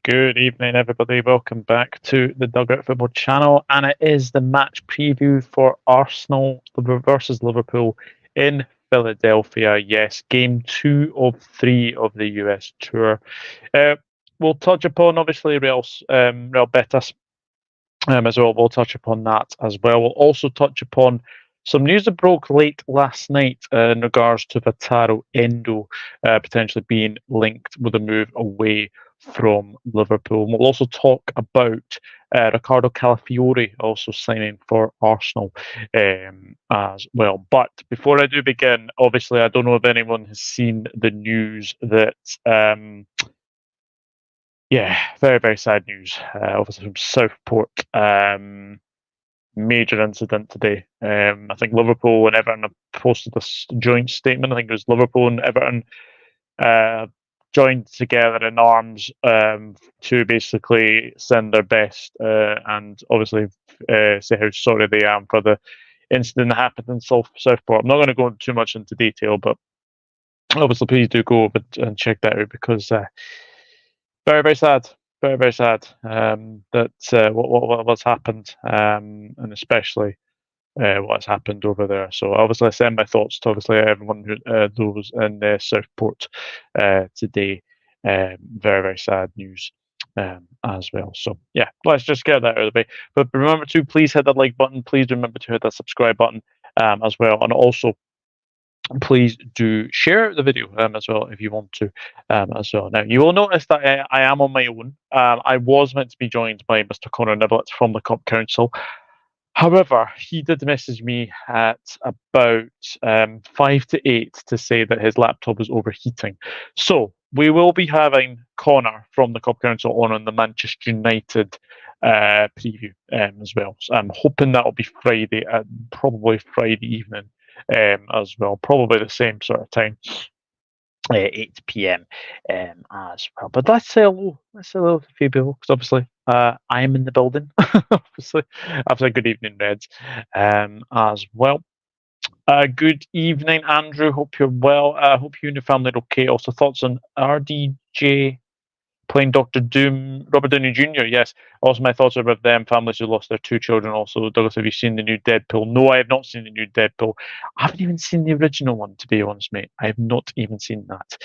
Good evening, everybody. Welcome back to the Dugout Football channel, and it is the match preview for Arsenal versus Liverpool in Philadelphia. Yes, game 2 of 3 of the US tour. We'll touch upon obviously Real Betis as well. We'll touch upon that as well. We'll also touch upon some news that broke late last night in regards to Wataru Endo potentially being linked with a move away from Liverpool. We'll also talk about Ricardo Calafiori also signing for Arsenal as well. But before I do begin, obviously, I don't know if anyone has seen the news that very, very sad news. Obviously from Southport. Major incident today. I think Liverpool and Everton have posted this joint statement. I think it was Liverpool and Everton joined together in arms to basically send their best and obviously say how sorry they are for the incident that happened in Southport. I'm not going to go too much into detail, but obviously please do go over and check that out because very, very sad. Very, very sad that what's happened, and especially what's happened over there. So obviously, I send my thoughts to obviously everyone who those in Southport today. Very, very sad news as well. So yeah, let's just get that out of the way. But remember to please hit that like button. Please remember to hit that subscribe button as well, and also please do share the video as well if you want to as well. Now, you will notice that I am on my own. I was meant to be joined by Mr. Connor Niblett from the Cup Council. However, he did message me at about 5 to 8 to say that his laptop is overheating. So we will be having Connor from the Cup Council on the Manchester United preview as well. So I'm hoping that will be Friday, probably Friday evening. As well, probably the same sort of time, 8 p.m. As well. But let's say hello. Let's say hello to a few people because obviously I am in the building. Obviously, after a good evening, Reds, as well. Good evening, Andrew. Hope you're well. Hope you and your family are okay. Also, thoughts on RDJ playing Doctor Doom, Robert Downey Jr. Yes. Also, my thoughts are about them, families who lost their 2 children. Also, Douglas, have you seen the new Deadpool? No, I have not seen the new Deadpool. I haven't even seen the original one, to be honest, mate. I have not even seen that.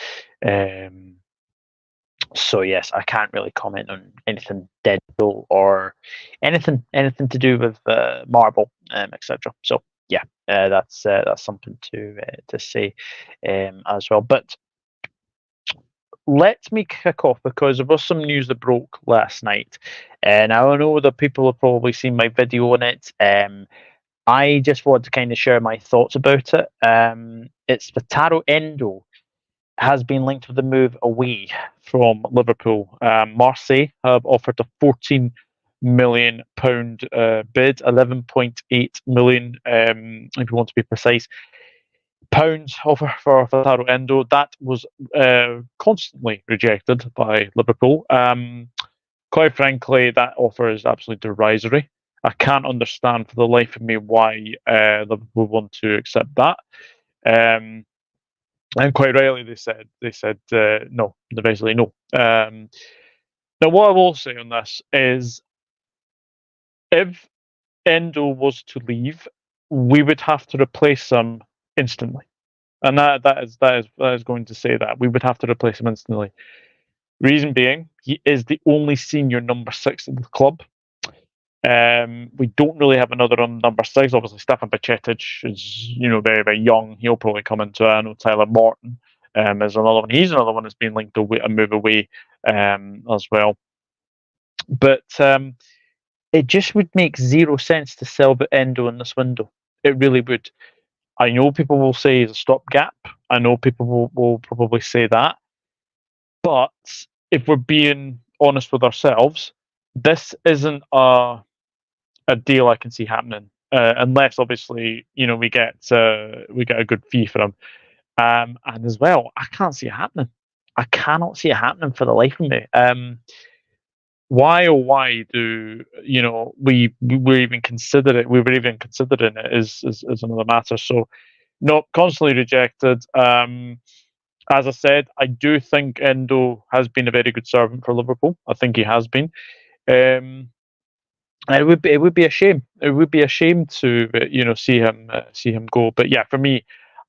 So yes, I can't really comment on anything Deadpool or anything to do with Marvel, etc. So yeah, that's something to say as well. But let me kick off because there was some news that broke last night, and I know that people have probably seen my video on it. I just want to kind of share my thoughts about it. It's Wataru Endo has been linked with the move away from Liverpool. Marseille have offered a £14 million bid, 11.8 million, if you want to be precise. Pounds offer for Wataru Endo. That was constantly rejected by Liverpool. Quite frankly, that offer is absolutely derisory. I can't understand for the life of me why Liverpool want to accept that. And quite rightly, they said no. They basically no. Now, what I will say on this is, if Endo was to leave, we would have to replace him instantly, and that is going to say that we would have to replace him instantly. Reason being, he is the only senior number 6 in the club. We don't really have another number 6. Obviously, Stefan Bajcetic is very, very young. He'll probably come into. I know Tyler Morton is another one. He's another one that's been linked away, a move away as well. But it just would make zero sense to sell the Endo in this window. It really would. I know people will say it's a stopgap. I know people will probably say that. But if we're being honest with ourselves, this isn't a deal I can see happening, unless obviously we get a good fee for him. And as well, I can't see it happening. I cannot see it happening for the life of me. Why do we're even consider it? We were even considering it is another matter. So, no, constantly rejected. As I said, I do think Endo has been a very good servant for Liverpool. I think he has been. Um, and it would be a shame. It would be a shame to see him go. But yeah, for me,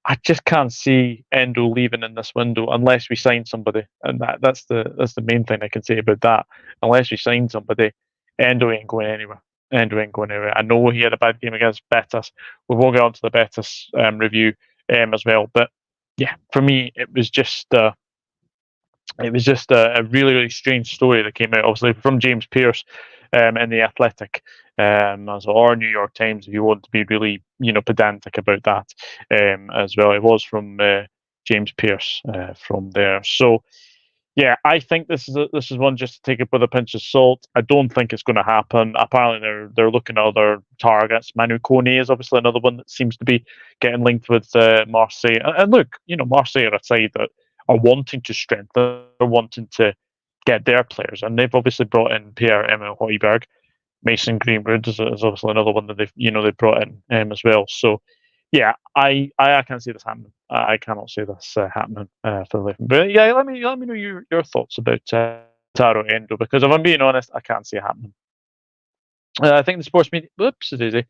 I just can't see Endo leaving in this window unless we sign somebody, and that's the main thing I can say about that. Unless we sign somebody, Endo ain't going anywhere. Endo ain't going anywhere. I know he had a bad game against Betis. We will get on to the Betis review as well. But yeah, for me, it was just a really, really strange story that came out, obviously, from James Pearce in The Athletic, or New York Times, if you want to be really, pedantic about that as well. It was from James Pearce from there. So, yeah, I think this is one just to take it with a pinch of salt. I don't think it's going to happen. Apparently, they're looking at other targets. Manu Kone is obviously another one that seems to be getting linked with Marseille. And look, Marseille are a side that are wanting to strengthen, they're wanting to get their players, and they've obviously brought in Pierre-Emile Højbjerg. Mason Greenwood is obviously another one that they've brought in as well. So yeah, I can't see this happening. I cannot see this happening for Liverpool. But yeah, let me know your thoughts about Wataru Endo, because if I'm being honest, I can't see it happening. I think the sports media. Whoops, daisy.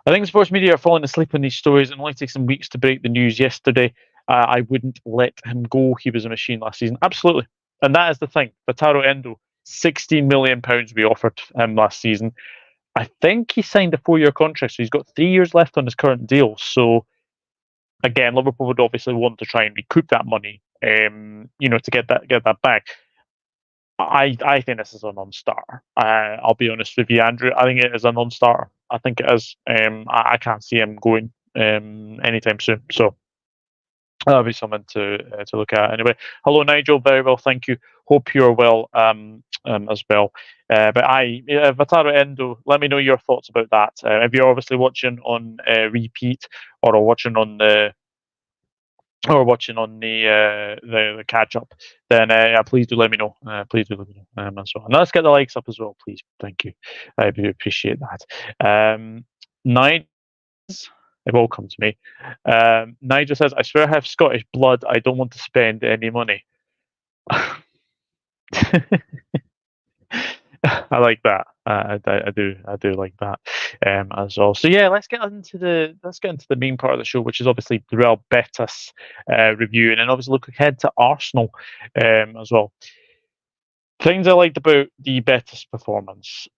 I think the sports media are falling asleep on these stories, and it only takes some weeks to break the news. Yesterday, I wouldn't let him go. He was a machine last season, absolutely, and that is the thing. Wataru Endo, £16 million we offered him last season. I think he signed a 4-year contract, so he's got 3 years left on his current deal. So again, Liverpool would obviously want to try and recoup that money, to get that back. I think this is a non-starter. I'll be honest with you, Andrew. I think it is a non-starter. I think it is. I can't see him going anytime soon. So that'll be something to look at. Anyway, hello Nigel. Very well, thank you. Hope you're well as well. But Wataru Endo, let me know your thoughts about that. If you're obviously watching on repeat or watching on the the catch up, then please do let me know. Please do let me know as well. And let's get the likes up as well, please. Thank you. I do appreciate that. Nigel, it will come to me. Nigel says, "I swear I have Scottish blood. I don't want to spend any money." I like that. I do like that as well. So yeah, let's get into the main part of the show, which is obviously the Real Betis review, and then obviously look ahead to Arsenal as well. Things I liked about the Betis performance.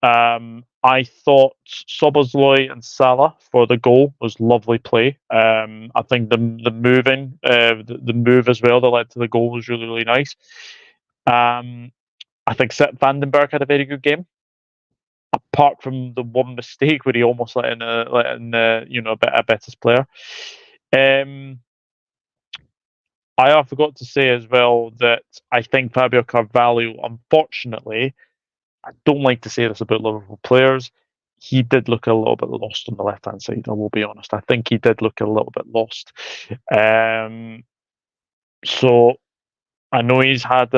I thought Szoboszlai and Salah for the goal was lovely play. I think the move as well that led to the goal was really, really nice. I think Sepp Vandenberg had a very good game, apart from the one mistake where he almost let in a Betis player. I forgot to say as well that I think Fabio Carvalho, unfortunately, I don't like to say this about Liverpool players, he did look a little bit lost on the left hand side. I will be honest. I think he did look a little bit lost. So I know he's had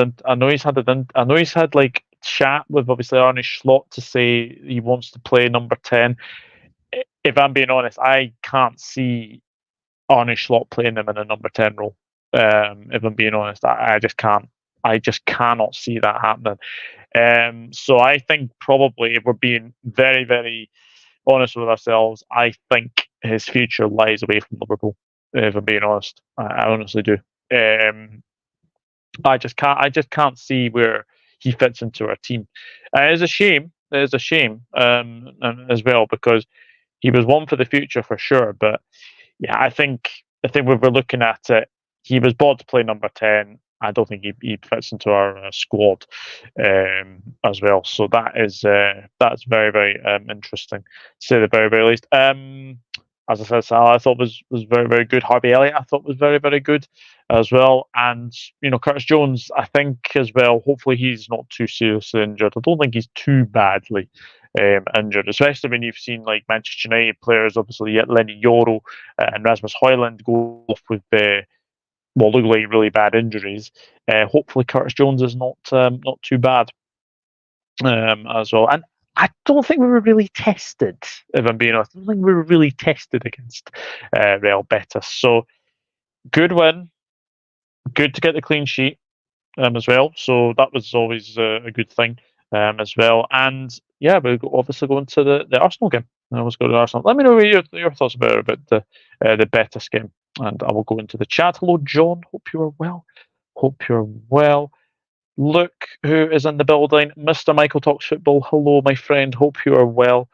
like chat with obviously Arne Slot to say he wants to play number 10. If I'm being honest, I can't see Arne Slot playing him in a number 10 role. If I'm being honest, I just can't. I just cannot see that happening. So I think probably, if we're being very, very honest with ourselves, I think his future lies away from Liverpool. If I'm being honest, I honestly do. I just can't see where he fits into our team. It's a shame. It's a shame as well, because he was one for the future for sure. But yeah, I think when we're looking at it, he was bought to play number 10. I don't think he fits into our squad as well. So that's very, very interesting, to say the very, very least. As I said, Salah I thought was very, very good. Harvey Elliott I thought was very, very good as well. And Curtis Jones, I think as well. Hopefully he's not too seriously injured. I don't think he's too badly injured, especially when you've seen like Manchester United players, obviously Lenny Yoro and Rasmus Højlund go off with look like really bad injuries. Hopefully Curtis Jones is not too bad as well. And I don't think we were really tested, if I'm being honest. I don't think we were really tested against Real Betis. So good win. good to get the clean sheet as well. So that was always a good thing as well. And yeah, we're obviously going to the Arsenal game. I always go to Arsenal. Let me know what your thoughts about the Betis game, and I will go into the chat. Hello, John. Hope you are well. Hope you're well. Luke, who is in the building, Mr. Michael Talks Football. Hello, my friend. Hope you are well.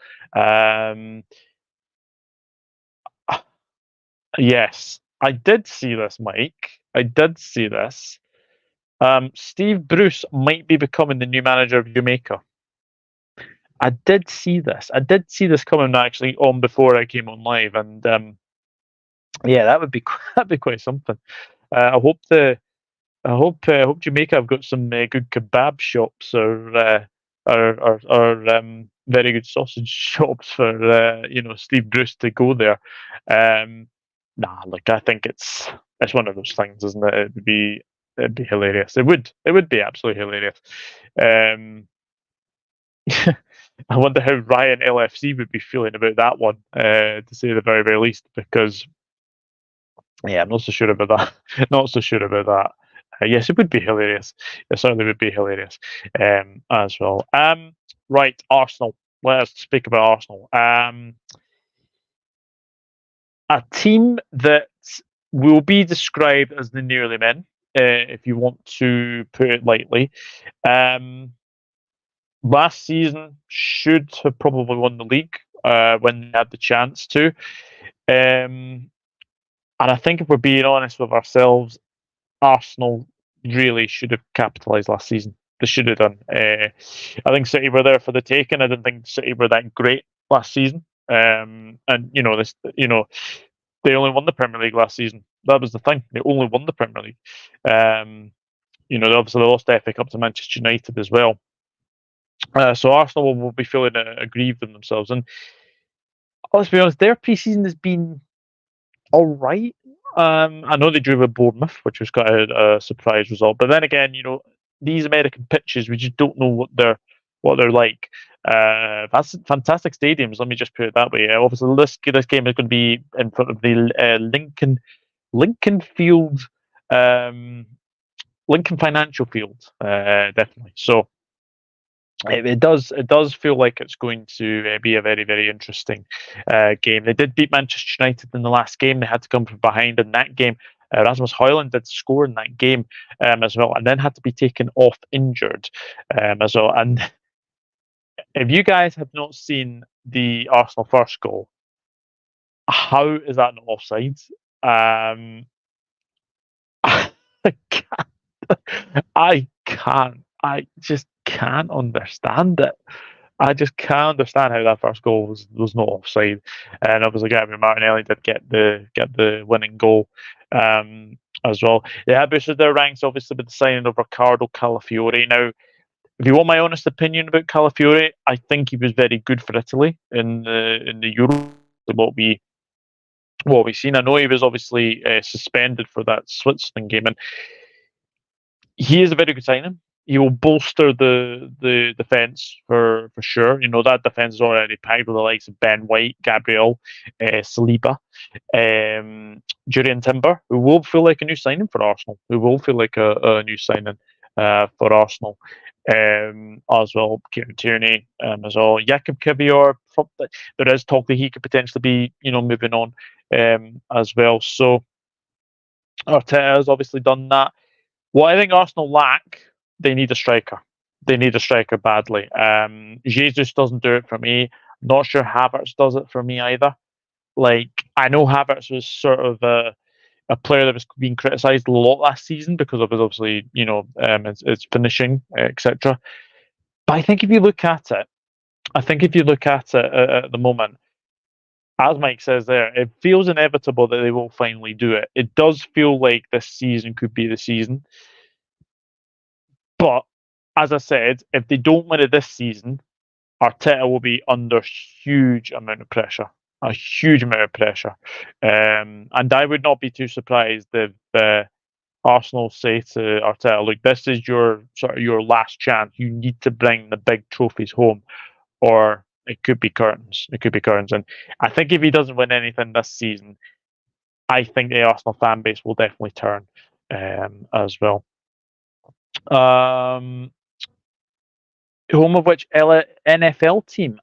Yes, I did see this, Mike. I did see this. Steve Bruce might be becoming the new manager of Jamaica. I did see this. I did see this coming actually on before I came on live, and yeah, that would be that'd be quite something. I hope I hope Jamaica have got some good kebab shops or very good sausage shops for Steve Bruce to go there. Nah, look, I think it's one of those things, isn't it? It'd be hilarious. It would be absolutely hilarious. I wonder how Ryan LFC would be feeling about that one, to say the very, very least, because yeah, I'm not so sure about that. Not so sure about that. Yes, it would be hilarious. It certainly would be hilarious as well. Right, Arsenal. Let's speak about Arsenal. A team that will be described as the nearly men, if you want to put it lightly. Last season should have probably won the league when they had the chance to. And I think if we're being honest with ourselves, Arsenal really should have capitalised last season. They should have done. I think City were there for the taking. I didn't think City were that great last season. And they only won the Premier League last season. That was the thing. They only won the Premier League. Obviously they lost the FA Cup to Manchester United as well. So Arsenal will be feeling aggrieved in themselves. And let's be honest, their pre-season has been all right. I know they drew with Bournemouth, which was quite a surprise result. But then again, these American pitches, we just don't know what they're like. That's fantastic stadiums. Let me just put it that way. Obviously, this game is going to be in front of the Lincoln Field, Lincoln Financial Field, definitely. So it does feel like it's going to be a very, very interesting game. They did beat Manchester United in the last game. They had to come from behind in that game. Rasmus Højlund did score in that game as well, and then had to be taken off injured as well. And if you guys have not seen the Arsenal first goal, how is that not offside? I can't. I just can't understand it. I just can't understand how that first goal was not offside. And obviously, Gabriel Martinelli did get the winning goal as well. They had boosted their ranks, obviously, with the signing of Riccardo Calafiori. Now, if you want my honest opinion about Calafiori, I think he was very good for Italy in the Euro. What we've seen, I know he was obviously suspended for that Switzerland game, and he is a very good signing. He will bolster the defence for sure. That defence is already packed with the likes of Ben White, Gabriel, Saliba, Julian Timber, who will feel like a new signing for Arsenal. Who will feel like a new signing for Arsenal as well. Kieran Tierney as well. Jakub Kivior. There is talk that he could potentially be moving on as well. So Arteta has obviously done that. What I think Arsenal lack, they need a striker. They need a striker badly. Jesus doesn't do it for me. Not sure Havertz does it for me either. I know Havertz was sort of a player that was being criticised a lot last season because of his obviously, his finishing, etc. But I think if you look at it, at the moment, as Mike says there, it feels inevitable that they will finally do it. It does feel like this season could be the season. But as I said, if they don't win it this season, Arteta will be under huge amount of pressure. A huge amount of pressure. And I would not be too surprised if Arsenal say to Arteta, look, this is your last chance. You need to bring the big trophies home, or it could be curtains. It could be curtains. And I think if he doesn't win anything this season, I think the Arsenal fan base will definitely turn. as well. Home of which NFL team?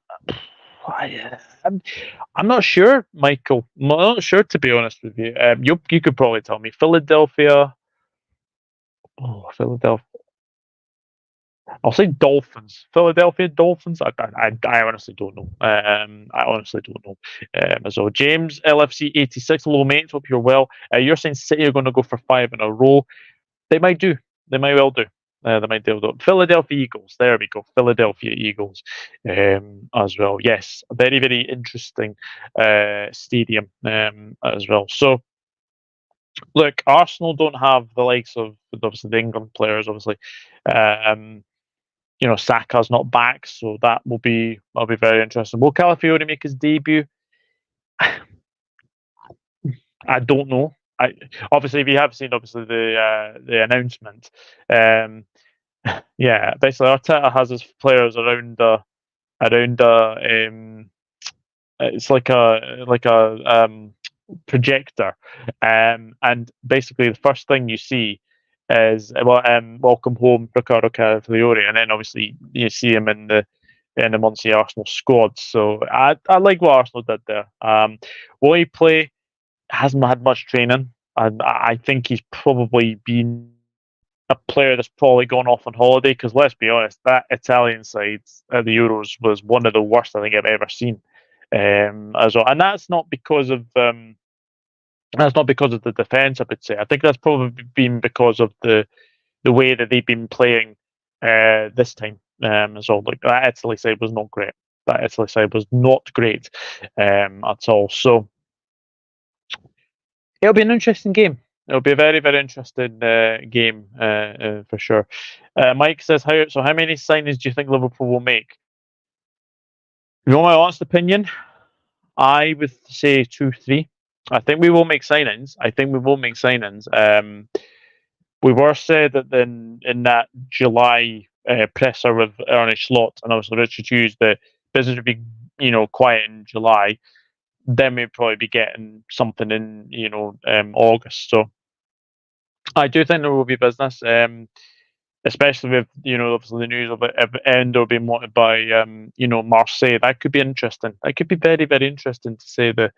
I'm, I'm not sure, Michael. I'm not sure, to be honest with you. You could probably tell me. Philadelphia. Oh, Philadelphia. I'll say Dolphins. Philadelphia Dolphins. I honestly don't know. I honestly don't know. So James LFC 86. Hello, mate. Hope you're well. You're saying City are going to go for 5 in a row. They might do. They might well do. They might do. Philadelphia Eagles. There we go. Philadelphia Eagles as well. Yes, a very, very interesting stadium as well. So, look, Arsenal don't have the likes of obviously the England players. Obviously, Saka's not back, so that'll be very interesting. Will Calafiori make his debut? I don't know. Obviously, if you have seen the announcement, yeah, basically Arteta has his players around it's like a projector, and basically the first thing you see is welcome home Ricardo Calafiori, and then obviously you see him in the Muncie Arsenal squad. So I like what Arsenal did there. Will he play? Hasn't had much training, and I think he's probably been a player that's probably gone off on holiday, because let's be honest, that Italian side at the Euros was one of the worst I think I've ever seen. As well, and that's not because of the defense. I would say I think that's probably been because of the way that they've been playing this time. As well, like that Italy side was not great. That Italy side was not great at all. So it'll be an interesting game. It'll be a very, very interesting game for sure. Mike says, how many signings do you think Liverpool will make? You know my honest opinion? I would say 2, 3. I think we will make signings. We were said that in that July presser with Arne Slot and obviously Richard Hughes, the business would be quiet in July. Then we'd probably be getting something in August. So I do think there will be business, especially with obviously the news of Endo being wanted by Marseille. That could be interesting. That could be very, very interesting, to say the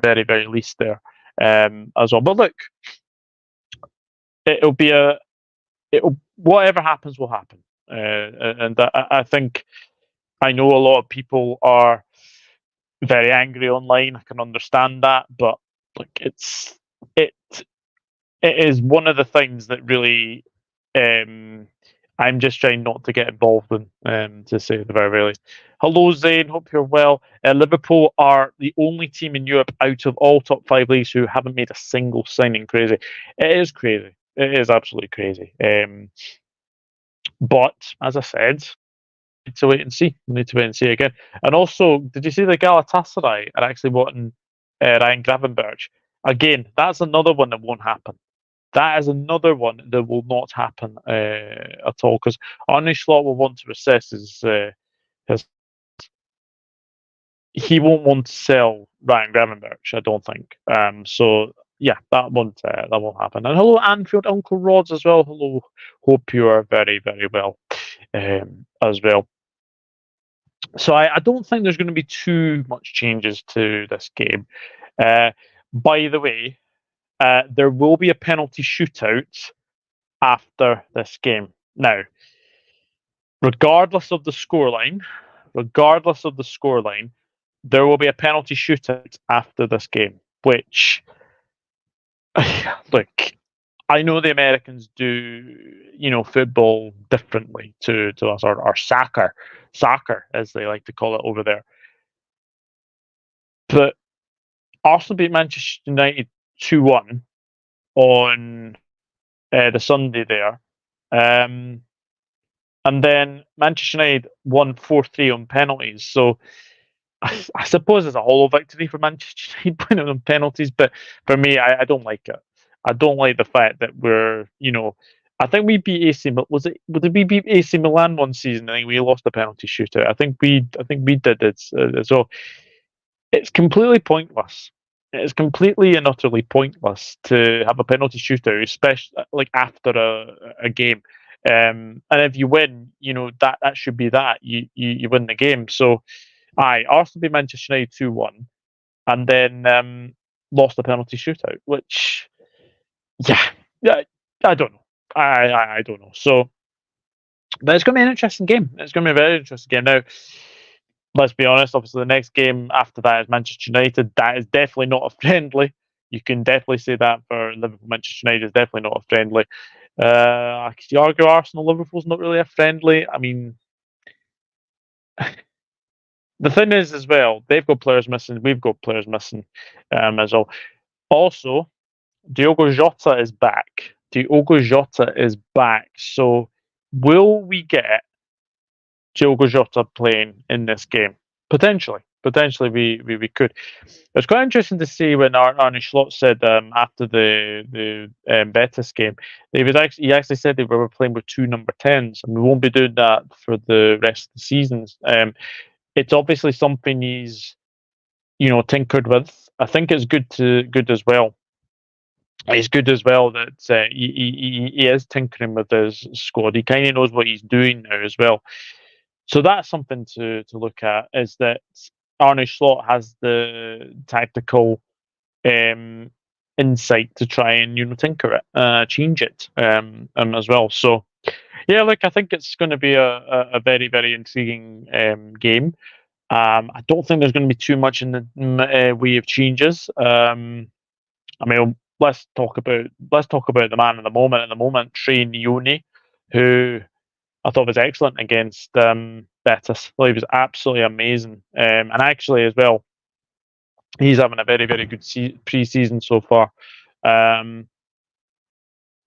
very, very least there as well. But look, whatever happens will happen, and I think I know a lot of people are very angry online. I can understand that, but like it is one of the things that really I'm just trying not to get involved in, to say the very, very least. Hello, Zane. Hope you're well. Liverpool are the only team in Europe out of all top 5 leagues who haven't made a single signing. Crazy. It is crazy. It is absolutely crazy. But as I said, we need to wait and see. We need to wait and see again. And also, did you see the Galatasaray are actually wanting Ryan Gravenberch? Again, that's another one that won't happen. That is another one that will not happen at all, because Arne Slot will want to assess his. He won't want to sell Ryan Gravenberch, I don't think. So yeah, that won't happen. And hello, Anfield Uncle Rods as well. Hello, hope you are very, very well as well. So I don't think there's going to be too much changes to this game. By the way, there will be a penalty shootout after this game. Now, regardless of the scoreline, there will be a penalty shootout after this game, which, look, I know the Americans do, football differently to us, or soccer, as they like to call it over there. But Arsenal beat Manchester United 2-1 on the Sunday there. And then Manchester United won 4-3 on penalties. So I suppose it's a hollow victory for Manchester United winning on penalties. But for me, I don't like it. I don't like the fact that we're, I think we beat AC. Did we beat AC Milan one season? I think we lost the penalty shootout. I think we did it. So it's completely pointless. it's completely and utterly pointless to have a penalty shootout, especially like after a game. And if you win, that should be that you win the game. So, Arsenal beat Manchester United 2-1, and then lost the penalty shootout, which yeah, yeah, I don't know. I don't know. So, but it's going to be an interesting game. It's going to be a very interesting game. Now, let's be honest. Obviously, the next game after that is Manchester United. That is definitely not a friendly. You can definitely say that for Liverpool. Manchester United is definitely not a friendly. Could you argue Arsenal Liverpool's not really a friendly? I mean, the thing is as well, they've got players missing. We've got players missing as well. Also, Diogo Jota is back. Diogo Jota is back. So, will we get Diogo Jota playing in this game? Potentially. Potentially, we could. It's quite interesting to see when Arne Slot said after the Betis game, he actually said they were playing with two number 10s, and we won't be doing that for the rest of the seasons. It's obviously something he's tinkered with. I think it's good as well. It's good as well that he is tinkering with his squad. He kind of knows what he's doing now as well. So that's something to look at, is that Arne Slot has the tactical um, insight to try and tinker it, change it as well. So yeah, look, I think it's going to be a very very intriguing game. I don't think there's going to be too much in the way of changes. I mean, let's talk about the man in the moment. At the moment, Trey Nioni, who I thought was excellent against Betis. Well, he was absolutely amazing, and actually as well, he's having a very very good pre-season so far. Um,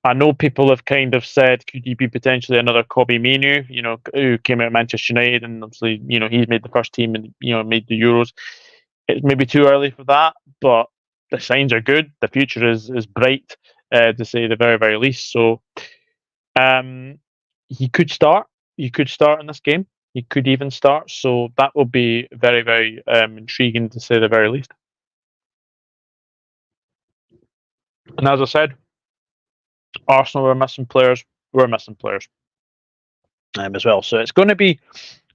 I know people have kind of said, could he be potentially another Kobe Minu? Who came out of Manchester United, and obviously, he's made the first team and made the Euros. It's maybe too early for that, but the signs are good. The future is bright, to say the very very least. So, um, he could start. He could start in this game. He could even start. So that will be very very intriguing, to say the very least. And as I said, Arsenal were missing players. We're missing players as well. So it's going to be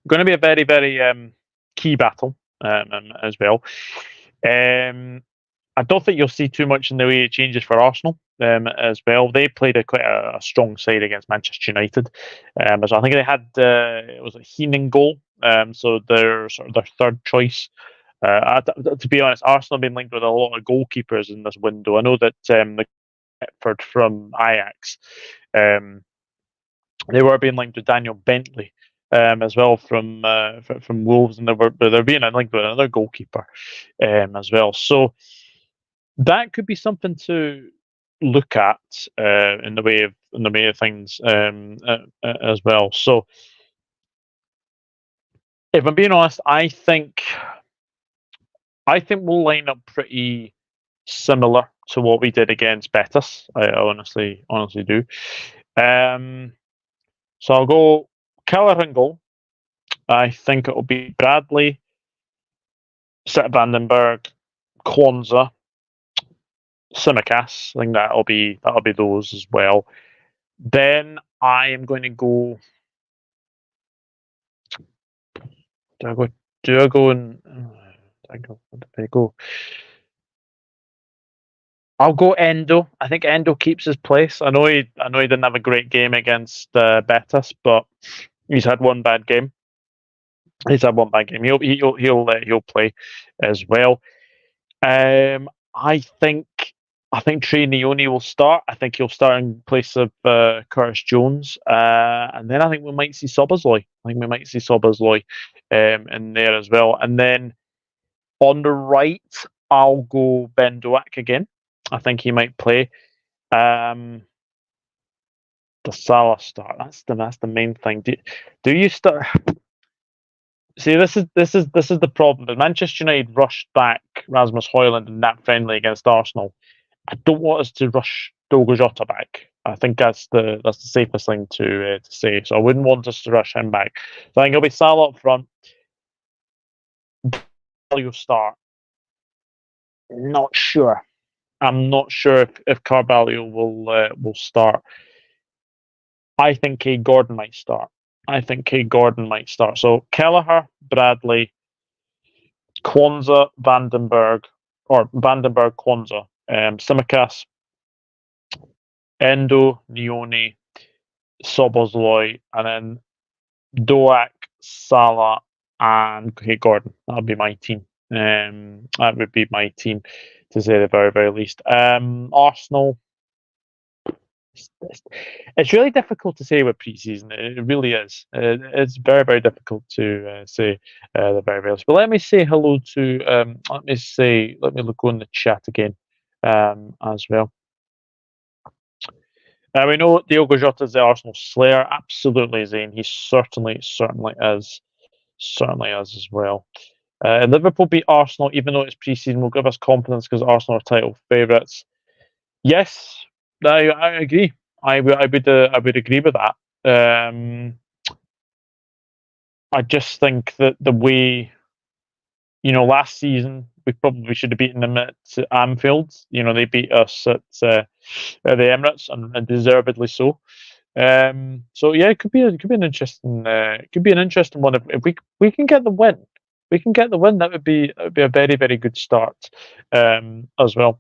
a very very key battle as well. Um, I don't think you'll see too much in the way of changes for Arsenal as well. They played quite a strong side against Manchester United. So I think they had it was a Heenan goal. So they're sort of their third choice. To be honest, Arsenal have been linked with a lot of goalkeepers in this window. I know that the Pickford from Ajax, um, they were being linked with Daniel Bentley as well from Wolves, and they're being linked with another goalkeeper as well. So that could be something to look at in the way of things as well. So, if I'm being honest, I think we'll line up pretty similar to what we did against Betis. I honestly do. Um, so I'll go Keller and goal. I think it'll be Bradley, Vandenberg, Kwanzaa, Simicast. I think that'll be those as well. Then I am going to go. Do I go? Do I go and? Where did I go? I'll go Endo. I think Endo keeps his place. I know he didn't have a great game against Betis, but he's had one bad game. He's had one bad game. He'll play as well. I think Trey Nioni will start. I think he'll start in place of Curtis Jones, and then I think we might see Szoboszlai. I think we might see Szoboszlai in there as well. And then on the right, I'll go Ben Doak again. I think he might play. The Salah start. That's the main thing. Do you start? See, this is the problem. But Manchester United rushed back Rasmus Højlund in that friendly against Arsenal. I don't want us to rush Diogo Jota back. I think that's the safest thing to say. So I wouldn't want us to rush him back. So I think it'll be Salah up front. You'll start. Not sure. I'm not sure if Carvalho will start. I think Kay Gordon might start. I think Kay Gordon might start. So Kelleher, Bradley, Kwanzaa, Vandenberg, or Vandenberg, Kwanzaa, Simicast, Endo, Nioni, Szoboszlai, and then Doak, Salah, and Kay Gordon. That would be my team. That would be my team, to say the very, very least. Arsenal. It's really difficult to say with preseason. It really is. It's very, very difficult to say the very, very least. But let me say hello to. Let me look on the chat again, as well. We know Diogo Jota is the Arsenal slayer. Absolutely, Zane. He certainly is as well. Liverpool beat Arsenal, even though it's pre-season, will give us confidence because Arsenal are title favourites. Yes, I agree. I would agree with that. I just think that the way, last season we probably should have beaten them at Anfield. They beat us at the Emirates, and deservedly so. So yeah, it could be an interesting one if we can get the win. We can get the win. That would be a very, very good start, as well.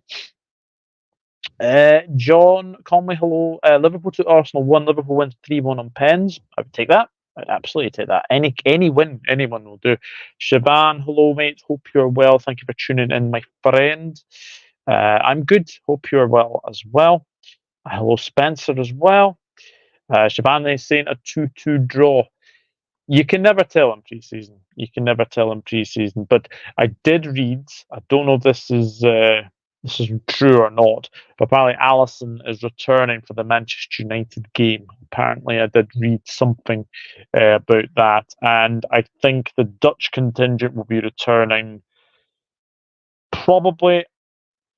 John Conley, hello. Liverpool to Arsenal 1. Liverpool wins 3-1 on pens. I would take that. I'd absolutely take that. Any win, anyone will do. Shaban, hello, mate. Hope you're well. Thank you for tuning in, my friend. I'm good. Hope you're well as well. Hello, Spencer, as well. Shaban is saying a 2-2 draw. You can never tell in pre-season. But I did read. I don't know if this is true or not. But apparently, Alisson is returning for the Manchester United game. Apparently, I did read something about that, and I think the Dutch contingent will be returning probably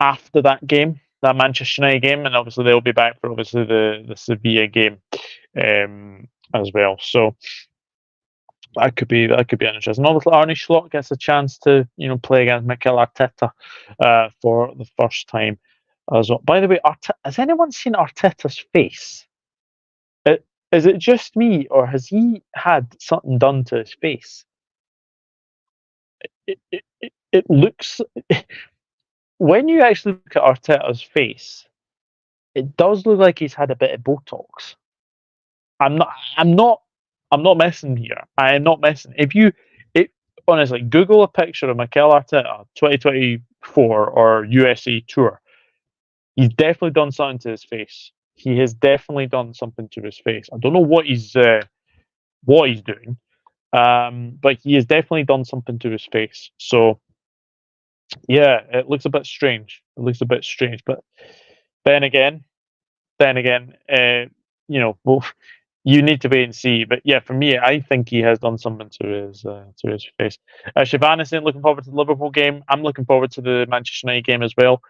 after that game, that Manchester United game, and obviously they'll be back for obviously the Sevilla game, as well. So that could be interesting. Obviously, Arne Slot gets a chance to play against Mikel Arteta for the first time as well. By the way, has anyone seen Arteta's face? Is it just me, or has he had something done to his face? It looks when you actually look at Arteta's face, it does look like he's had a bit of Botox. I'm not messing here. I am not messing. Honestly, Google a picture of Mikel Arteta 2024 or USA tour. He's definitely done something to his face. He has definitely done something to his face. I don't know what he's doing, but he has definitely done something to his face. So yeah, it looks a bit strange. But then again, well, you need to wait and see. But yeah, for me, I think he has done something to his face. Shaban is saying looking forward to the Liverpool game. I'm looking forward to the Manchester United game as well.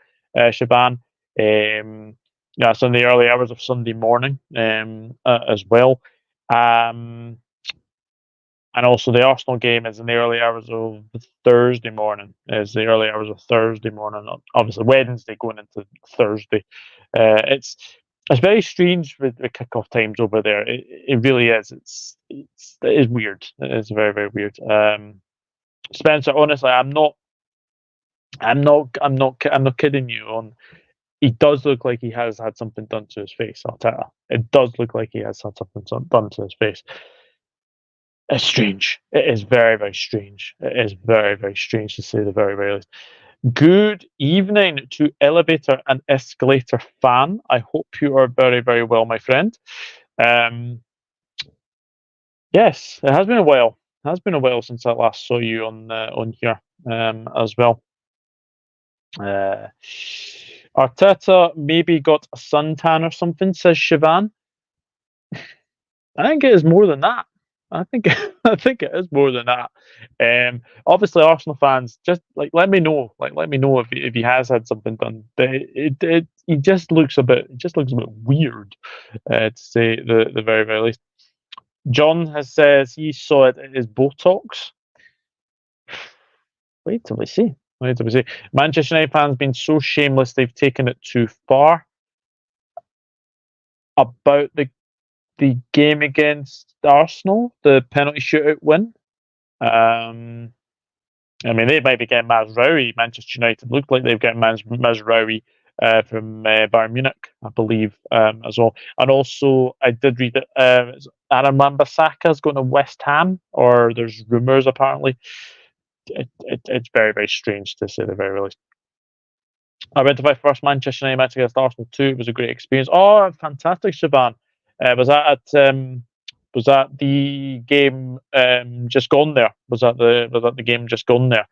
Shaban, yeah, it's in the early hours of Sunday morning, as well. And also the Arsenal game is in the early hours of Thursday morning. Obviously Wednesday going into Thursday. It's very strange with the kickoff times over there. It really is. It is weird. It is very, very weird. Spencer, honestly, I'm not kidding you. He does look like he has had something done to his face. Arteta. It does look like he has had something done to his face. It's strange. It is very, very strange. It is very, very strange, to say the very, very least. Good evening to Elevator and Escalator fan. I hope you are very, very well, my friend. Yes, it has been a while. It has been a while since I last saw you on here, as well. Arteta maybe got a suntan or something, says Siobhan. I think it is more than that. I think it is more than that. Obviously, Arsenal fans, just let me know. Let me know if he has had something done. But he just looks a bit weird, to say the very, very least. John says he saw it as Botox. Wait till we see. What did we say? Manchester United fans been so shameless they've taken it too far. About the game against Arsenal, the penalty shootout win. I mean, they might be getting Mazraoui. Manchester United looked like they've got Mazraoui from Bayern Munich, I believe, as well. And also, I did read that Aaron Wan-Bissaka's going to West Ham, or there's rumours apparently. It's very, very strange to say the very least. I went to my first Manchester United match against Arsenal too. It was a great experience. Oh, fantastic, Shaban. Was that the game just gone there? Was that the game just gone there?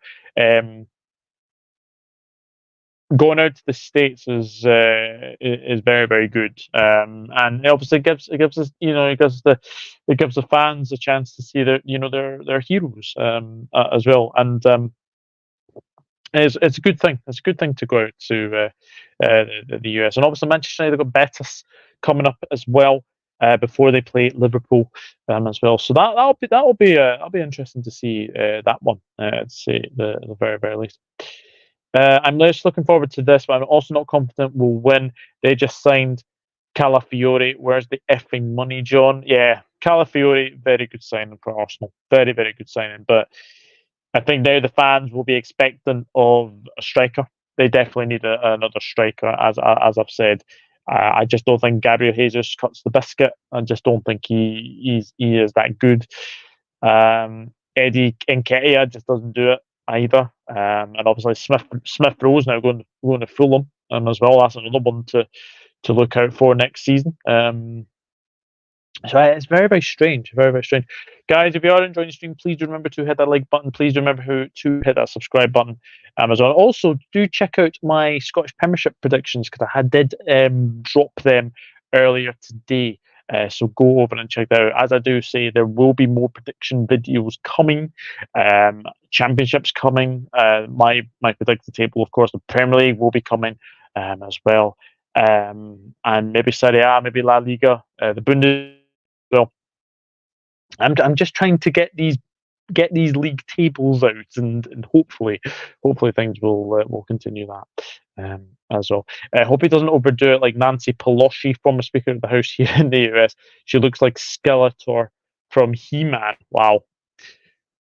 Going out to the States is very, very good, and it obviously gives us, it gives the fans a chance to see their heroes as well, and it's a good thing. It's a good thing to go out to the US, and obviously Manchester United have got Betis coming up as well before they play Liverpool as well. So that'll be interesting to see that one. To say the very, very least. I'm less looking forward to this, but I'm also not confident we'll win. They just signed Calafiore. Where's the effing money, John? Yeah, Calafiore, very good signing for Arsenal. Very, very good signing. But I think now the fans will be expectant of a striker. They definitely need another striker, as I've said. I just don't think Gabriel Jesus cuts the biscuit. I just don't think he is that good. Eddie Nketiah just doesn't do it either. And obviously Smith Rowe's now going to Fulham as well. That's another one to look out for next season. So it's very, very strange. Very, very strange. Guys, if you are enjoying the stream, please do remember to hit that like button. Please do remember to hit that subscribe button as well. Also, do check out my Scottish Premiership predictions, because I did drop them earlier today. So go over and check that out. As I do say, there will be more prediction videos coming. Championships coming. My predicted table, of course, the Premier League will be coming as well. And maybe Serie A, maybe La Liga, the Bundesliga. Well, I'm just trying to get these league tables out, and hopefully things will continue that as well. I hope he doesn't overdo it like Nancy Pelosi, former Speaker of the House here in the US. She looks like Skeletor from He-Man. Wow,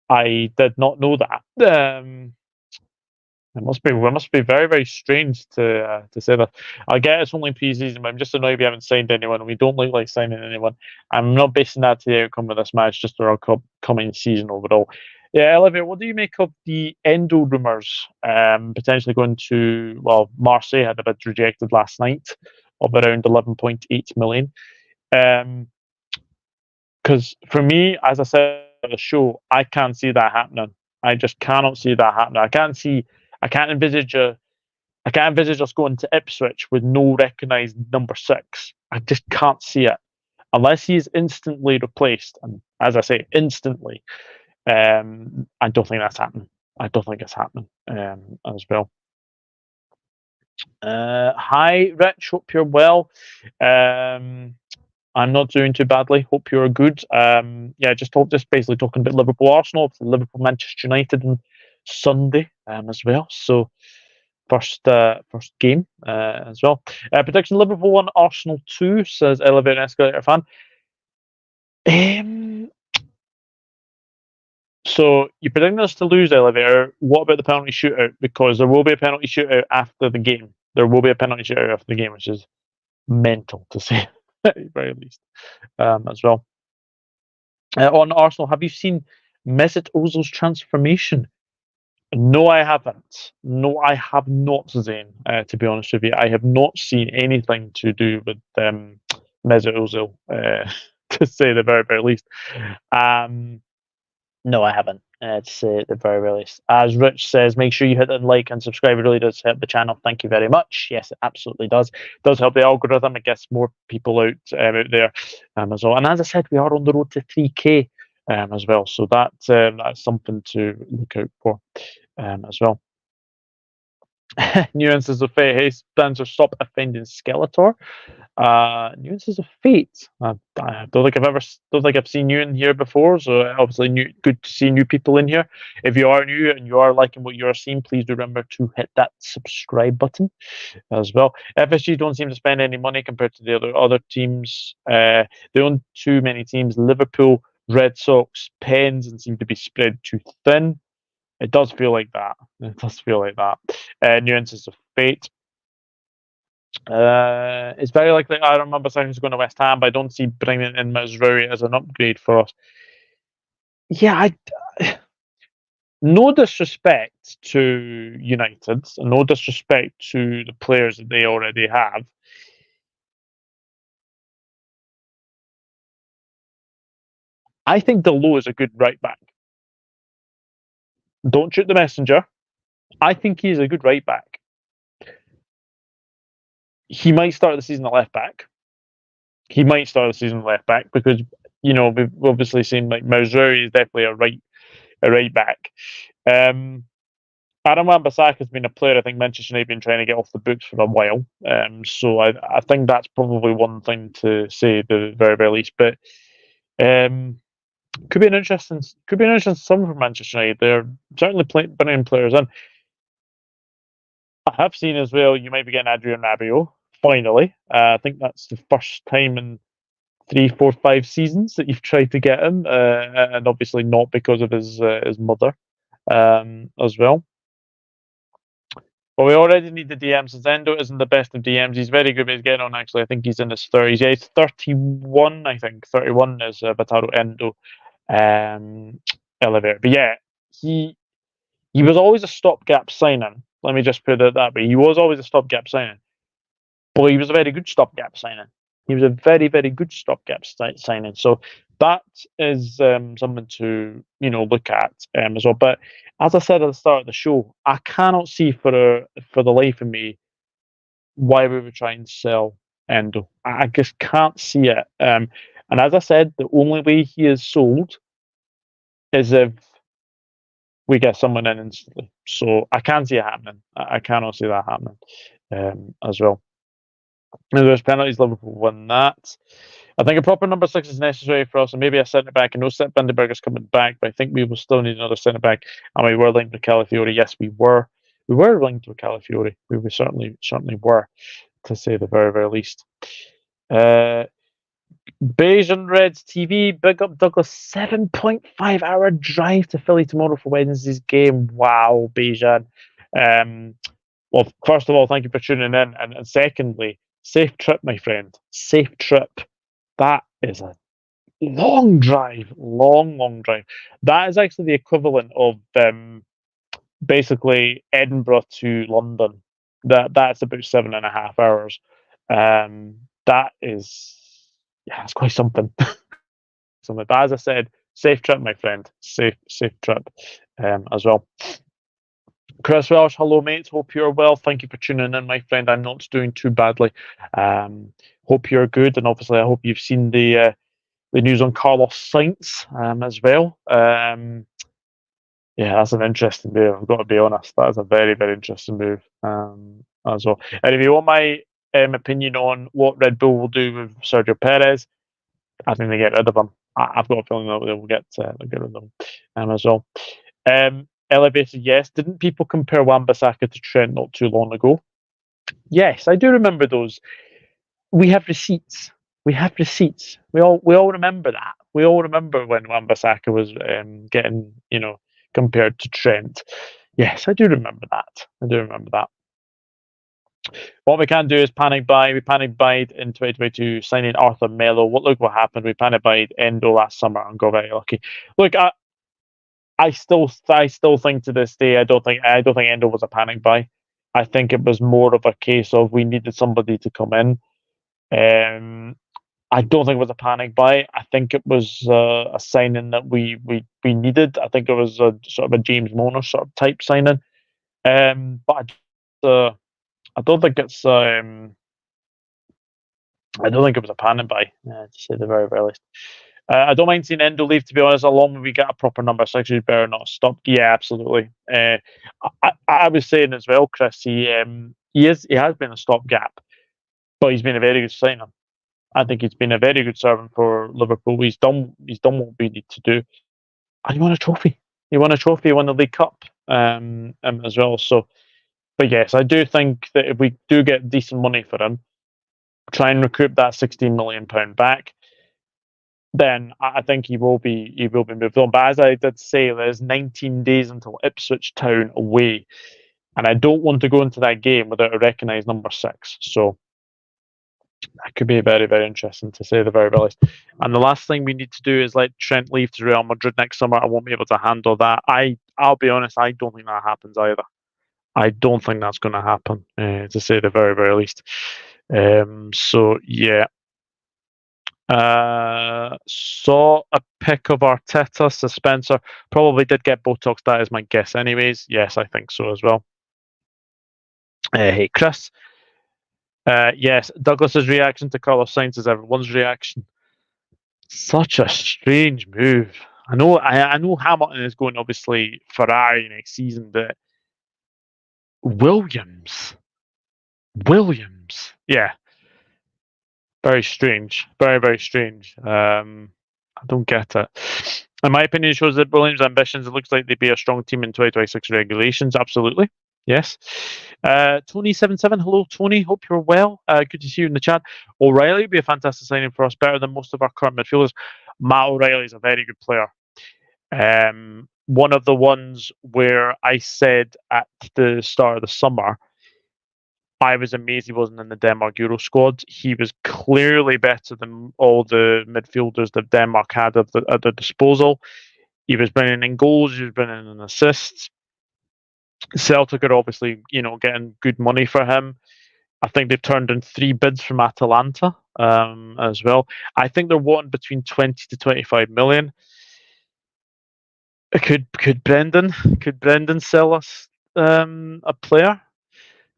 I did not know that. It must be very, very strange to say that. I get it's only pre-season, but I'm just annoyed we haven't signed anyone, and we don't look like signing anyone. I'm not basing that to the outcome of this match, just our coming season overall. Yeah, Olivier, what do you make of the Endo rumours potentially going to? Well, Marseille had a bid rejected last night of around 11.8 million. Because for me, as I said on the show, I can't see that happening. I just cannot see that happening. I can't envisage us going to Ipswich with no recognised number 6. I just can't see it unless he is instantly replaced. And as I say, instantly, I don't think that's happening. I don't think it's happening as well. Hi, Rich. Hope you're well. I'm not doing too badly. Hope you're good. Just basically talking about Liverpool Arsenal, Liverpool Manchester United on Sunday as well. So first game as well. Prediction: Liverpool 1, Arsenal 2, says Elevator and Escalator fan. So you're predicting us to lose, Elevator. What about the penalty shootout? Because there will be a penalty shootout after the game. There will be a penalty shootout after the game, which is mental to say, at the very least, as well. On Arsenal, have you seen Mesut Ozil's transformation? No, I haven't. No, I have not, Zane. To be honest with you, I have not seen anything to do with Mesut Ozil, to say the very, very least. No, I haven't. To say the very, very least. As Rich says, make sure you hit the like and subscribe. It really does help the channel. Thank you very much. Yes, it absolutely does. It does help the algorithm. It gets more people out there as well. And as I said, we are on the road to 3K as well. So that's something to look out for as well. Nuances of fate. Hey, Spencer, stop offending Skeletor. Nuances of fate. I don't think I've seen you in here before. So obviously, good to see new people in here. If you are new and you are liking what you are seeing, please do remember to hit that subscribe button as well. FSG don't seem to spend any money compared to the other teams. They own too many teams. Liverpool, Red Sox, Pens, and seem to be spread too thin. It does feel like that. It does feel like that. Nuances of fate. It's very likely I remember saying he's going to West Ham, but I don't see bringing in Mazraoui as an upgrade for us. Yeah, no disrespect to United, no disrespect to the players that they already have. I think Delo is a good right back. Don't shoot the messenger. I think he's a good right back. He might start the season at left back. He might start the season at left back because we've obviously seen like Mazraoui is definitely a right back. Adam Wan-Bissaka has been a player I think Manchester United have been trying to get off the books for a while. So I think that's probably one thing to say at the very, very least. But could be an interesting summer for Manchester United. They're certainly bringing players in. I have seen as well. You might be getting Adrian Rabiot finally. I think that's the first time in 3, 4, 5 seasons that you've tried to get him, and obviously not because of his mother as well. But we already need the DM since Endo isn't the best of DMs. He's very good, but he's getting on actually. I think he's in his 30s. Yeah, he's 31, I think. 31 is Wataru Endo elevator. But yeah, he was always a stopgap signing. Let me just put it that way. He was always a stopgap signing. But he was a very good stopgap signing. He was a very, very good stopgap signing. So that is something to look at as well. But as I said at the start of the show, I cannot see for the life of me why we would try and sell Endo. I just can't see it. And as I said, the only way he is sold is if we get someone in instantly. So I can't see it happening. I cannot see that happening as well. And there's penalties. Liverpool won that. I think a proper number 6 is necessary for us, and maybe a centre back. I know Sepp Binderberger's coming back, but I think we will still need another centre back. And we were linked with Calafiori. Yes, we were. We were linked with Calafiori. We certainly were, to say the very, very least. Beige and Reds TV. Big up Douglas. 7.5-hour drive to Philly tomorrow for Wednesday's game. Wow, Beijan. Well, first of all, thank you for tuning in, and secondly, safe trip, my friend. Safe trip. That is a long drive. Long drive. That is actually the equivalent of basically Edinburgh to London. That's about 7.5 hours. That is, yeah, it's quite something. Something. But as I said, safe trip, my friend. Safe trip as well. Chris Welsh, hello mates. Hope you're well. Thank you for tuning in, my friend. I'm not doing too badly. Hope you're good, and obviously, I hope you've seen the news on Carlos Sainz as well. Yeah, that's an interesting move. I've got to be honest. That is a very, very interesting move as well. And if you want my opinion on what Red Bull will do with Sergio Perez, I think they get rid of him. I've got a feeling that they will get rid of him as well. Elevated, yes. Didn't people compare Wan-Bissaka to Trent not too long ago? Yes, I do remember those. We have receipts. We all remember that. We all remember when Wan-Bissaka was getting compared to Trent. Yes, I do remember that. What we can do is panic buy. We panic buyed in 2022, signing Arthur Melo. Look what happened. We panic buyed Endo last summer and got very lucky. Look, I still think to this day I don't think Endo was a panic buy. I think it was more of a case of we needed somebody to come in. I don't think it was a panic buy. I think it was a signing that we needed. I think it was a sort of a James Milner sort of type signing. But I don't think it's I don't think it was a panic buy, to say the very, very least. I don't mind seeing Endo leave, to be honest, as long as we get a proper number 6 who's better not stop. Yeah, absolutely. I was saying as well, Chris, he has been a stopgap, but he's been a very good signing. I think he's been a very good servant for Liverpool. He's done what we need to do. And he won a trophy. He won a trophy, he won the League Cup as well. So, but yes, I do think that if we do get decent money for him, try and recoup that £16 million back, then I think he will be moved on. But as I did say, there's 19 days until Ipswich Town away, and I don't want to go into that game without a recognised number 6. So that could be very, very interesting, to say the very least. And the last thing we need to do is let Trent leave to Real Madrid next summer. I won't be able to handle that. I'll be honest, I don't think that happens either. I don't think that's going to happen, to say the very, very least. So yeah. Saw a pic of Arteta, Spencer. Probably did get Botox. That is my guess, anyways. Yes, I think so as well. Hey, Chris. Yes, Douglas's reaction to Carlos Sainz is everyone's reaction. Such a strange move. I know Hamilton is going, obviously, Ferrari next season, but Williams, yeah, very strange, very, very strange. I don't get it. In my opinion, it shows that Williams' ambitions. It looks like they'd be a strong team in 2026 regulations. Absolutely. Yes. Tony77, hello Tony, hope you're well. Good to see you in the chat. O'Reilly would be a fantastic signing for us, better than most of our current midfielders. Matt O'Reilly is a very good player. One of the ones where I said at the start of the summer, I was amazed he wasn't in the Denmark Euro squad. He was clearly better than all the midfielders that Denmark had at their disposal. He was bringing in goals, he was bringing in assists. Celtic are obviously, getting good money for him. I think they've turned in 3 bids from Atalanta as well. I think they're wanting between 20 to 25 million. Could Brendan sell us a player?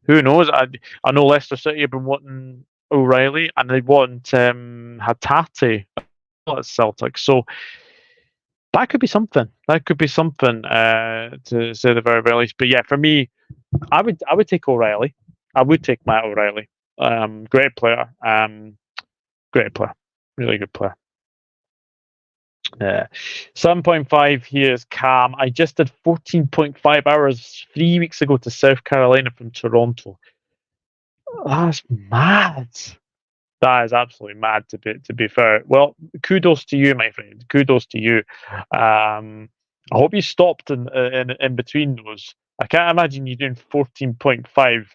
Who knows? I know Leicester City have been wanting O'Reilly, and they want Hatate at Celtic. So that could be something. To say the very, very least. But yeah, for me, I would take O'Reilly. I would take Matt O'Reilly. Great player. Great player. Really good player. 7.5 here is Cam. I just did 14.5 hours 3 weeks ago to South Carolina from Toronto. That's mad. That is absolutely mad, to be fair. Well, kudos to you, my friend. Kudos to you. I hope you stopped in between those. I can't imagine you doing 14.5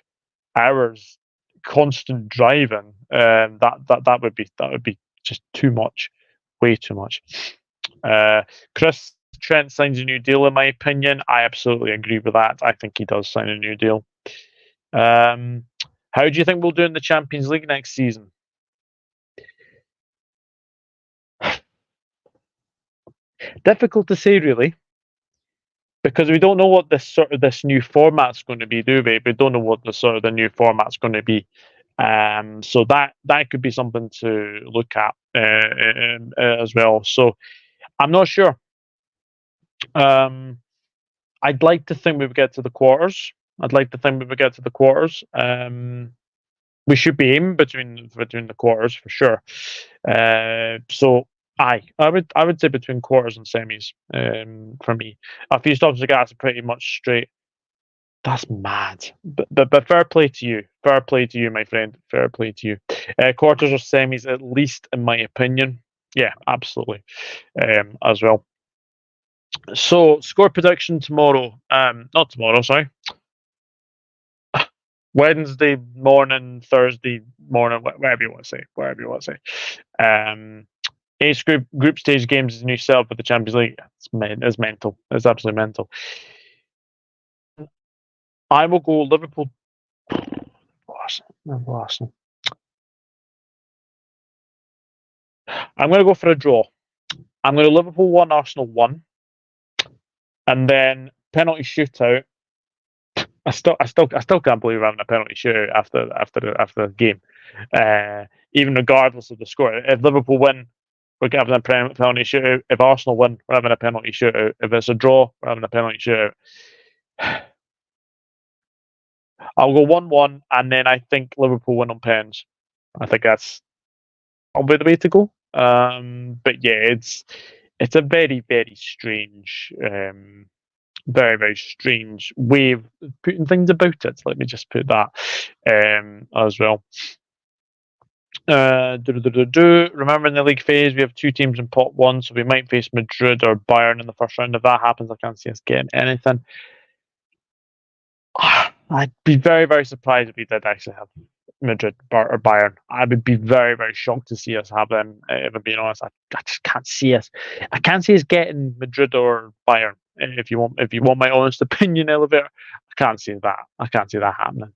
hours constant driving. That would be just too much, way too much. Chris, Trent signs a new deal. In my opinion, I absolutely agree with that. I think he does sign a new deal. How do you think we'll do in the Champions League next season? Difficult to say, really, because we don't know what this new format's going to be, do we? We don't know what the new format's going to be. So that could be something to look at as well. So I'm not sure. I'd like to think we would get to the quarters. We should be aiming between the quarters for sure. So I would say between quarters and semis for me. A few stops to gas are pretty much straight. That's mad. But fair play to you. Fair play to you, my friend. Fair play to you. Quarters or semis, at least in my opinion. Yeah, absolutely. As well. So score prediction tomorrow. Not tomorrow, sorry. Wednesday morning, Thursday morning, whatever you want to say. Ace group stage games is a new setup for the Champions League. It's mental. It's absolutely mental. I will go Liverpool. Arsenal. I'm going to go for a draw. I'm going to Liverpool 1, Arsenal 1, and then penalty shootout. I still can't believe we're having a penalty shootout after the game, even regardless of the score. If Liverpool win, we're having a penalty shootout. If Arsenal win, we're having a penalty shootout. If it's a draw, we're having a penalty shootout. I'll go 1-1, and then I think Liverpool win on pens. I think that's probably the way to go. But yeah, it's a very, very strange, very, very strange way of putting things about it. Let me just put that as well. Remember, in the league phase, we have 2 teams in pot 1, so we might face Madrid or Bayern in the first round. If that happens, I can't see us getting anything. I'd be very, very surprised if we did actually have Madrid or Bayern. I would be very, very shocked to see us have them. If I'm being honest, I just can't see us. I can't see us getting Madrid or Bayern. If you want my honest opinion, Elevator, I can't see that. I can't see that happening.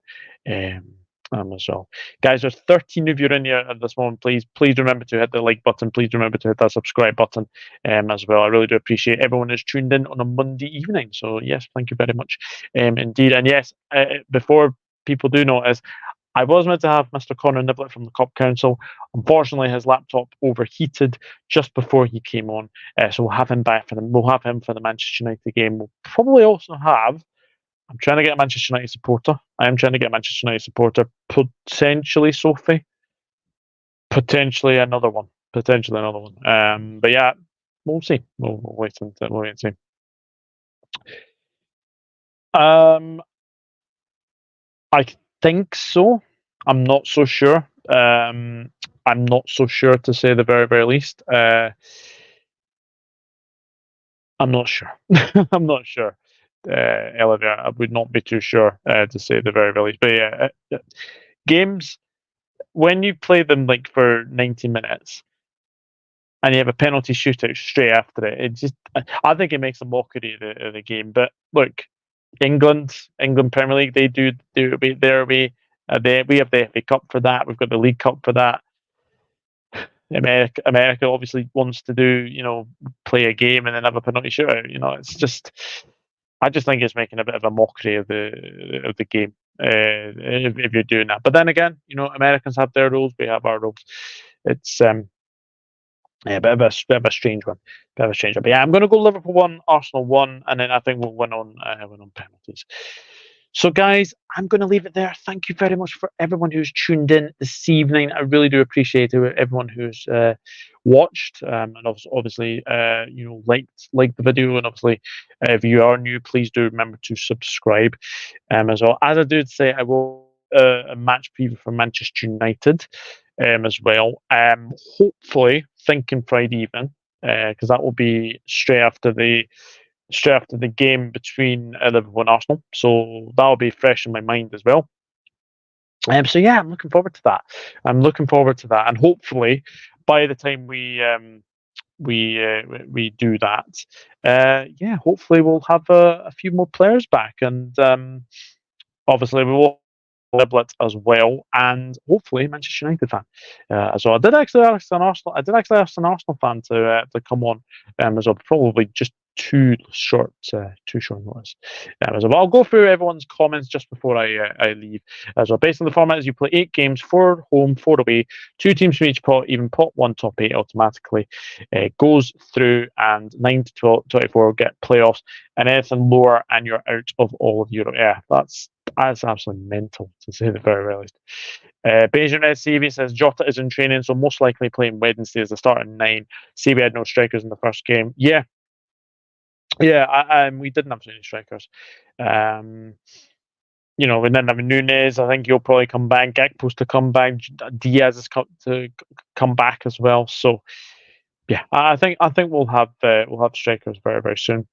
As well, guys, there's 13 of you in here at this moment. Please remember to hit the like button. Please remember to hit that subscribe button as well. I really do appreciate everyone who's tuned in on a Monday evening. So yes, thank you very much indeed. And yes, before people do notice, I was meant to have Mr. Connor Niblett from the Cup Council. Unfortunately, his laptop overheated just before he came on, so we'll have him back for We'll have him for the Manchester United game. We'll probably also have. I'm trying to get a Manchester United supporter. I am trying to get a Manchester United supporter. Potentially Sophie. Potentially another one. But yeah, we'll see. We'll wait and see. I think so. I'm not so sure. I'm not so sure, to say the very, very least. I'm not sure. I'm not sure. Elevator, I would not be too sure, to say the very, very least. But yeah, games, when you play them like for 90 minutes and you have a penalty shootout straight after it, I think it makes a mockery of the game. But look, England Premier League, they do it their way. We have the FA Cup for that. We've got the League Cup for that. America obviously wants to do, play a game and then have a penalty shootout. It's just, I just think it's making a bit of a mockery of the game if you're doing that. But then again, Americans have their rules, we have our rules. It's a bit of a strange one. But yeah, I'm going to go Liverpool 1, Arsenal 1, and then I think we'll win on penalties. So, guys, I'm going to leave it there. Thank you very much for everyone who's tuned in this evening. I really do appreciate everyone who's watched and obviously liked the video. And obviously, if you are new, please do remember to subscribe as well. As I did say, I will a match preview for Manchester United as well. Hopefully, thinking Friday evening, because that will be straight after the game between Liverpool and Arsenal. So that'll be fresh in my mind as well. So yeah, I'm looking forward to that. And hopefully, by the time we do that, hopefully we'll have a few more players back, and obviously we will Liblet as well, and hopefully Manchester United fan as well. I did actually ask an Arsenal fan to come on as well. Probably just too short notice. As well. I'll go through everyone's comments just before I leave as well. Based on the format, is you play 8 games, 4 home, 4 away, 2 teams from each pot, even pot 1 top 8 automatically goes through, and 9 to 24 get playoffs, and anything lower and you're out of all of Europe. Yeah, that's absolutely mental, to say the very least. Beijing SCV says Jota is in training, so most likely playing Wednesday as the start at 9. See, we had no strikers in the first game. Yeah, we didn't have any strikers. We didn't have Nunes. I think he'll probably come back. Gakpo's to come back. Diaz has to come back as well. So, yeah, I think we'll have strikers very, very soon.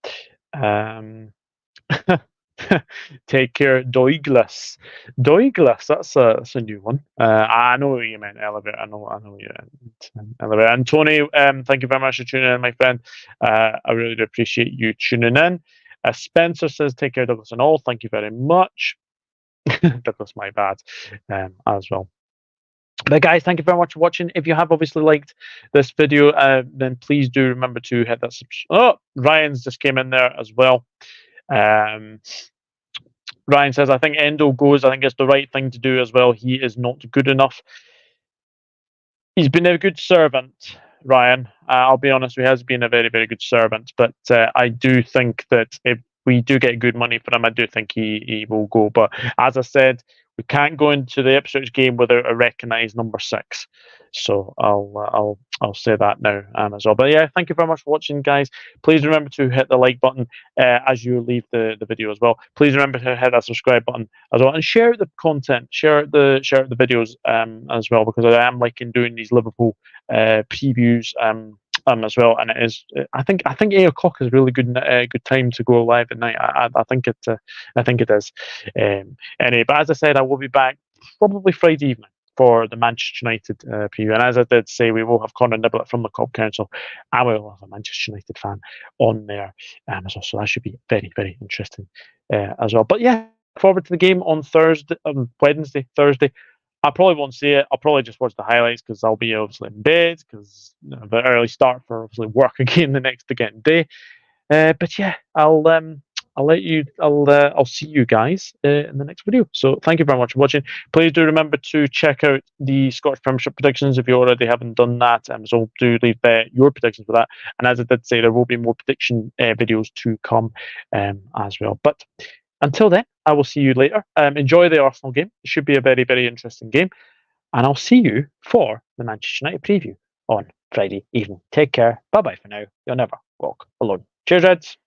Take care, Douglas. That's a new one. I know what you meant, Elevator. I know what you meant, Elevator. And Tony, thank you very much for tuning in, my friend. I really do appreciate you tuning in. Spencer says, take care, Douglas and all. Thank you very much. Douglas, my bad, as well. But guys, thank you very much for watching. If you have obviously liked this video, then please do remember to hit that subscribe. Oh, Ryan's just came in there as well. Ryan says, I think Endo goes. I think it's the right thing to do as well. He is not good enough. He's been a good servant, Ryan. I'll be honest, he has been a very, very good servant, but I do think that if we do get good money for him, I do think he will go. But as I said, we can't go into the Ipswich game without a recognised number 6. So I'll say that now as well. But yeah, thank you very much for watching, guys. Please remember to hit the like button as you leave the video as well. Please remember to hit that subscribe button as well, and share the content, share the videos as well, because I am liking doing these Liverpool previews as well. And it is, I think 8 o'clock is a really good time to go live at night. I think it is. Anyway, but as I said, I will be back probably Friday evening for the Manchester United preview. And as I did say, we will have Conor Niblett from the Cup Council, and we will have a Manchester United fan on there as well. So that should be very, very interesting as well. But yeah, look forward to the game on Wednesday, Thursday. I probably won't see it. I'll probably just watch the highlights because I'll be obviously in bed because the early start for obviously work again the next again day. But yeah, I'll see you guys in the next video. So thank you very much for watching. Please do remember to check out the Scottish Premiership predictions if you already haven't done that. So do leave your predictions for that. And as I did say, there will be more prediction videos to come as well. But until then, I will see you later. Enjoy the Arsenal game. It should be a very, very interesting game. And I'll see you for the Manchester United preview on Friday evening. Take care. Bye-bye for now. You'll never walk alone. Cheers, Reds.